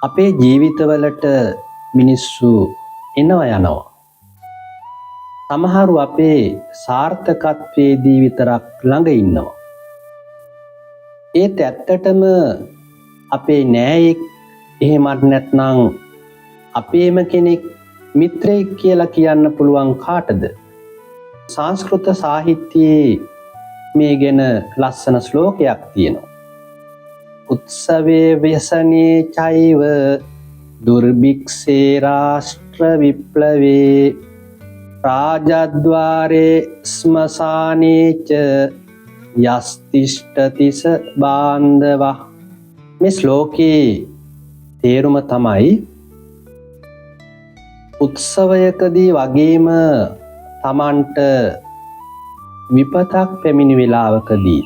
අපේ ජීවිතවලට මිනිස්සු එනවා යනවා. සමහරු අපේ සාර්ථකත්වයේදී විතරක් ළඟ ඉන්නවා. ඒත් ඇත්තටම අපේ නෑයෙක් එහෙමත් නැත්නම් අපේම කෙනෙක් මිත්‍රයෙක් කියලා කියන්න පුළුවන් කාටද? සංස්කෘත සාහිත්‍යයේ මේ ගැන ලස්සන ශ්ලෝකයක් තියෙනවා. උත්සවේ ව්‍යසනේ චෛව දුර්භික්ෂේ රාෂ්ට්‍ර විප්ලවේ රාජද්වාරේ ස්මසානේච යස්තිෂ්ඨතිස බාන්ධවः. මේ ශ්ලෝකයේ තේරුම තමයි උත්සවයකදී වගේම තමන්ට විපතක් පැමිණි වෙලාවකදී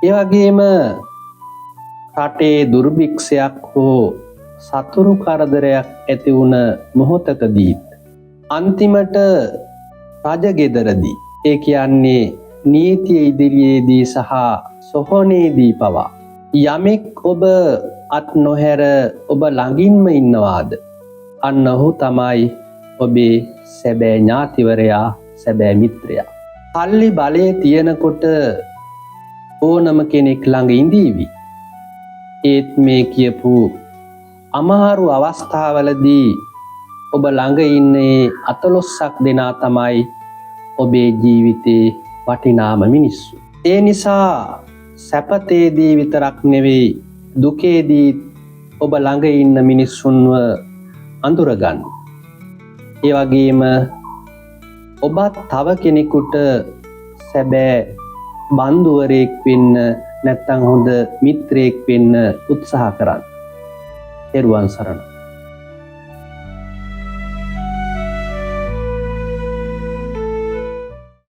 ඒ වගේම රටේ දුර්භික්ෂයක් හෝ සතුරු කරදරයක් ඇති වුණ මොහොතකදී අන්තිමට රජගෙදරදී ඒ කියන්නේ නීතිය ඉදිරියේදී සහ සොහොනේදී පවා යමෙක් ඔබ අත් නොහැර ඔබ ළඟින්ම ඉන්නවාද අන්න ඔහු තමයි ඔබේ සැබෑ ඥාතිවරයා, සැබෑ මිත්‍රයා. සල්ලි බලය තියෙනකොට ඕනම කෙනෙක් ළඟ ඉඳීවි. ඒත් මේ කියපු අමාරු අවස්ථාවලදී ඔබ ළඟ ඉන්නේ අතලොස්සක් දෙනා තමයි ඔබේ ජීවිතේ වටිනාම මිනිස්සු. ඒ නිසා සැපතේදී විතරක් නෙවෙයි දුකේදී ඔබ ළඟ ඉන්න මිනිස්සුන්ව අඳුරගන්න. ඒ වගේම ඔබත් තව කෙනෙකුට සැබෑ බන්දුවරයෙක් වෙන්න නැත්නම් හොඳ මිත්‍රයෙක් වෙන්න උත්සාහ කරන්න. තෙරුවන් සරණයි.